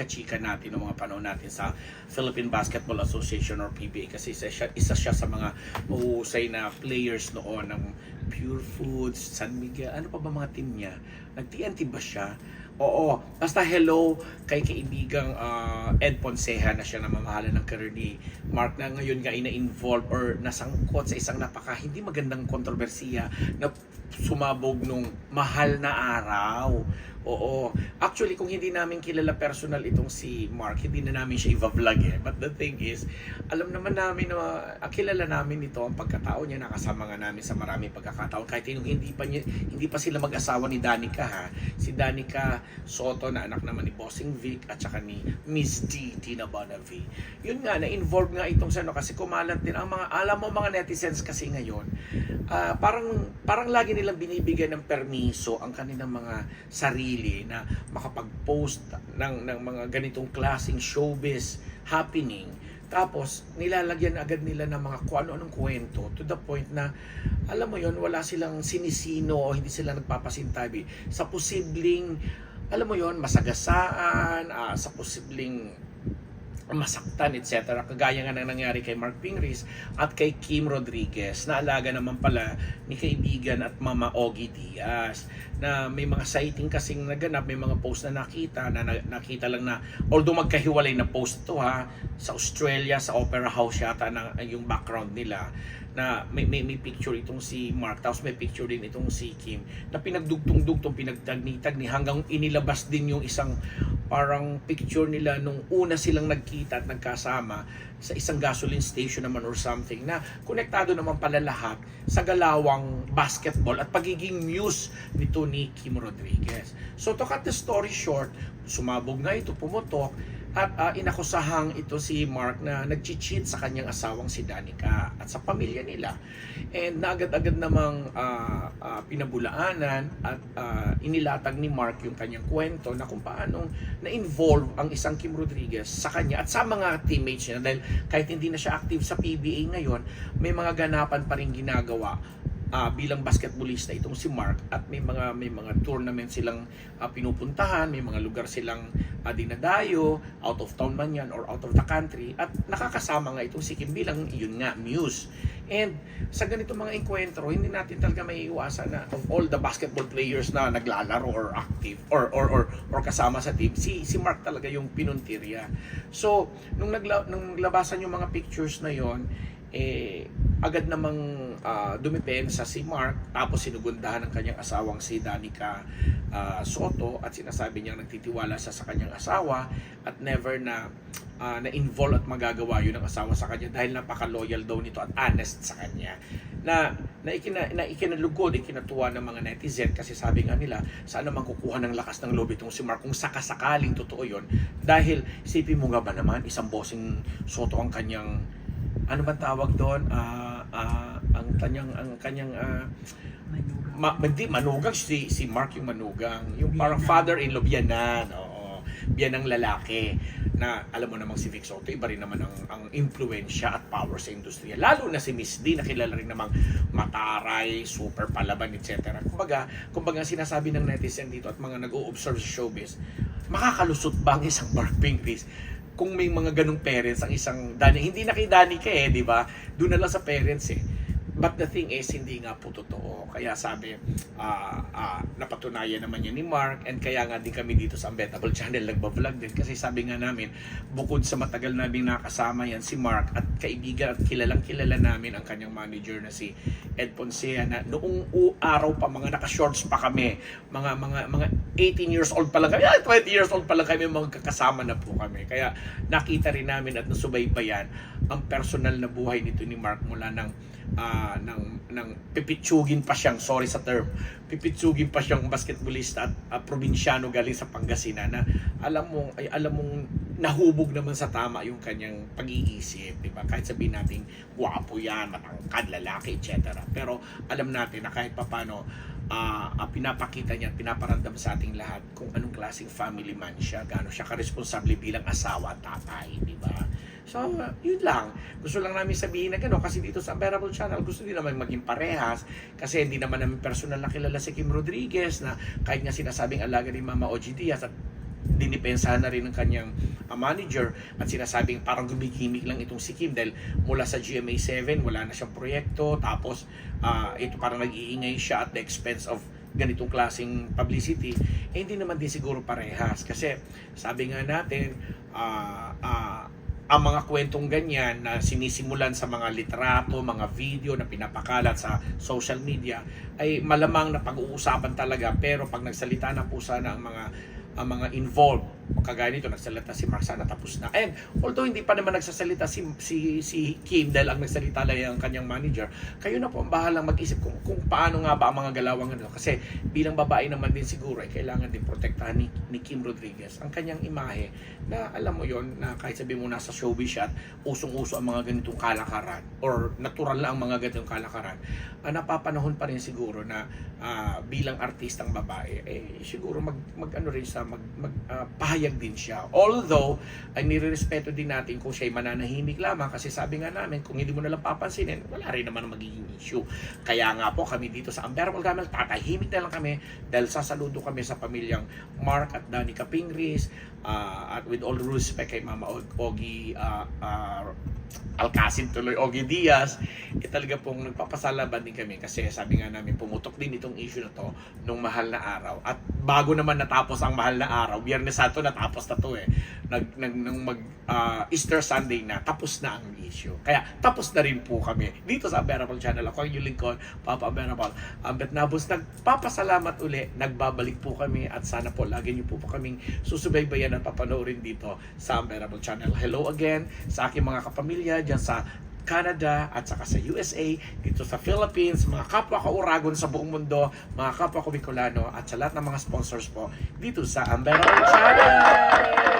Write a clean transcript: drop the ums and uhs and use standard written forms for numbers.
chika-chika natin ng mga panahon natin sa Philippine Basketball Association or PBA kasi isa siya sa mga mahusay na players noon ng Pure Foods, San Miguel, ano pa ba mga team niya? Nag-TNT ba siya? Oo, basta hello kay kaibigang Ed Ponceja na siya na mamahala ng career ni Mark na ngayon nga ina-involve or nasangkot sa isang hindi magandang kontrobersiya na sumabog nung mahal na araw. Oo. Actually, kung hindi namin kilala personal itong si Mark, hindi na namin siya i-vlog eh. But the thing is, alam naman namin na kilala namin ito ang pagkatao niya, nakasama nga namin sa maraming pagkakataon. Kahit yung hindi pa sila mag-asawa ni Danica ha. Si Danica Soto na anak naman ni Bossing Vic at saka ni Miss D, Tina Bonavi. Yun nga, na-involve nga itong sano kasi kumalat din ang mga, alam mo mga netizens kasi ngayon, parang lagi nilang binibigyan ng permiso ang kanilang mga sarili na makapag-post ng mga ganitong klaseng showbiz happening. Tapos, nilalagyan agad nila ng mga kung ano-anong kwento to the point na, alam mo yon wala silang sinisino o hindi sila nagpapasintabi sa posibleng, alam mo yon masagasaan, sa posibleng masaktan, etc. Kagaya nga nang nangyari kay Mark Pingris at kay Kim Rodriguez na alaga naman pala ni kaibigan at Mama Ogie Diaz na may mga sighting kasing naganap, may mga post na nakita lang na although magkahiwalay na post to ha sa Australia, sa Opera House yata na yung background nila na may picture itong si Mark tapos may picture din itong si Kim na pinagdugtong-dugtong, pinagtagni-tagni hanggang inilabas din yung isang parang picture nila nung una silang nagkita at nagkasama sa isang gasoline station naman or something na konektado naman pala lahat sa galawang basketball at pagiging muse nito ni Kim Rodriguez. So to cut the story short, sumabog nga ito, pumutok at inakusahang ito si Mark na nag-cheat sa kanyang asawang si Danica at sa pamilya nila. And naagad-agad namang pinabulaanan at inilatag ni Mark yung kanyang kwento na kung paanong na-involve ang isang Kim Rodriguez sa kanya at sa mga teammates niya dahil kahit hindi na siya active sa PBA ngayon, may mga ganapan pa rin ginagawa bilang basketballista itong si Mark at may mga tournament silang pinupuntahan, may mga lugar silang dinadayo, out of town man yan or out of the country at nakakasama nga itong si Kim bilang yun nga muse. And sa ganito mga enkwentro, hindi natin talaga may iwasan na of all the basketball players na naglalaro or active or kasama sa team, si Mark talaga yung pinuntirya. So, nung naglabasan yung mga pictures na yon, agad namang dumipensa si Mark tapos sinugundahan ng kanyang asawang si Danica Soto at sinasabi niyang nagtitiwala sa kanyang asawa at never na-involve at magagawa yun ng asawa sa kanya dahil napaka-loyal daw nito at honest sa kanya na ikinalugod, ikinatuwa ng mga netizen kasi sabi nga nila sana makukuha ng lakas ng loob itong si Mark kung sakasakaling totoo yun dahil isipin mo nga ba naman isang Bossing Soto ang kanyang ano ba tawag doon? Ang kanyang manugang si Mark yung manugang. Yung parang father-in-law biyanan. Oo. Biyanang lalaki na alam mo namang si Vic Soto, iba rin naman ang impluwensya at power sa industriya. Lalo na si Miss D, nakilala rin namang mataray, super palaban, etc. Kumbaga sinasabi ng netizen dito at mga nag-o-observe sa showbiz, makakalusot ba ang isang Mark Pingris kung may mga ganong parents ang isang hindi na kay Danica di ba? Doon na lang sa parents But the thing is, hindi nga po totoo. Kaya sabi, napatunayan naman yan ni Mark and kaya nga din kami dito sa Unbettable Channel nagbablog din kasi sabi nga namin, bukod sa matagal naming nakasama yan si Mark at kaibigan at kilalang-kilala namin ang kanyang manager na si Ed Ponceja na noong araw pa, mga naka-shorts pa kami, mga 18 years old pa lang kami, 20 years old pa lang kami, mga kakasama na po kami. Kaya nakita rin namin at nasubaybayan ang personal na buhay nito ni Mark mula ng pipitsugin pa siyang, sorry sa term, pipitsugin pa siyang basketballista at probinsyano galing sa Pangasinan na alam mong nahubog naman sa tama yung kanyang pag-iisip, di ba? Kahit sabihin natin gwapo yan, matangkad, lalaki, etc. Pero alam natin na kahit papano pinapakita niya at pinaparamdam sa ating lahat kung anong klaseng family man siya, gaano siya karesponsable bilang asawa at tatay, di ba? So, yun lang. Gusto lang namin sabihin na gano'n kasi dito sa Unbearable Channel gusto din naman maging parehas kasi hindi naman namin personal na kilala si Kim Rodriguez na kahit nga sinasabing alaga ni Mama Ogie Diaz at dinipensahan na rin ng kanyang manager at sinasabing parang gumigimik lang itong si Kim dahil mula sa GMA7 wala na siyang proyekto, tapos ito parang nag-iingay siya at the expense of ganitong klaseng publicity. Hindi naman din siguro parehas kasi sabi nga natin ang mga kwentong ganyan na sinisimulan sa mga litrato, mga video na pinapakalat sa social media ay malamang na pag-uusapan talaga, pero pag nagsalita na po sana ang mga involved, kagaya nito nagsalita si Mark, sana tapos na. And although hindi pa naman nagsasalita si Kim dahil ang nagsalita lang ang kanyang manager, kayo na po ang bahalang mag-isip kung paano nga ba ang mga galawang ano. Kasi bilang babae naman din siguro ay kailangan din protektahan ni Kim Rodriguez ang kanyang imahe, na alam mo yon na kahit sabi mo nasa showbiz siya at usong-uso ang mga ganitong kalakaran or natural lang ang mga ganitong kalakaran, napapanahon pa rin siguro na bilang artistang babae siguro mag-ano rin sa pahayag din siya. Although ay nirerespeto din natin kung siya'y mananahimik lamang, kasi sabi nga namin kung hindi mo nalang papansinin wala rin naman magiging issue. Kaya nga po kami dito sa Unbearable Gamel tatahimik na lang kami dahil sasaludo kami sa pamilyang Mark at Danica Pingris, at with all due respect kay Mama Ogie Alcacid tuloy, Ogie Diaz, talaga pong nagpapasalamat din kami kasi sabi nga namin pumutok din itong issue na to nung mahal na araw, at bago naman natapos ang mahal na araw, Biyernes Santo natapos na to Easter Sunday na tapos na ang issue, kaya tapos na rin po kami dito sa Unbearable Channel. Ako ang inyong lingkod, Papa Unbearable Betnabos, nagpapasalamat uli, nagbabalik po kami at sana po lagi niyo po kaming susubaybayan at papanoorin dito sa Unbearable Channel. Hello again sa aking mga kapamilya dyan sa Canada at saka sa USA, dito sa Philippines, mga kapwa ka-Uragon sa buong mundo, mga kapwa ko Bicolano, at sa lahat ng mga sponsors po dito sa Unbearable Channel.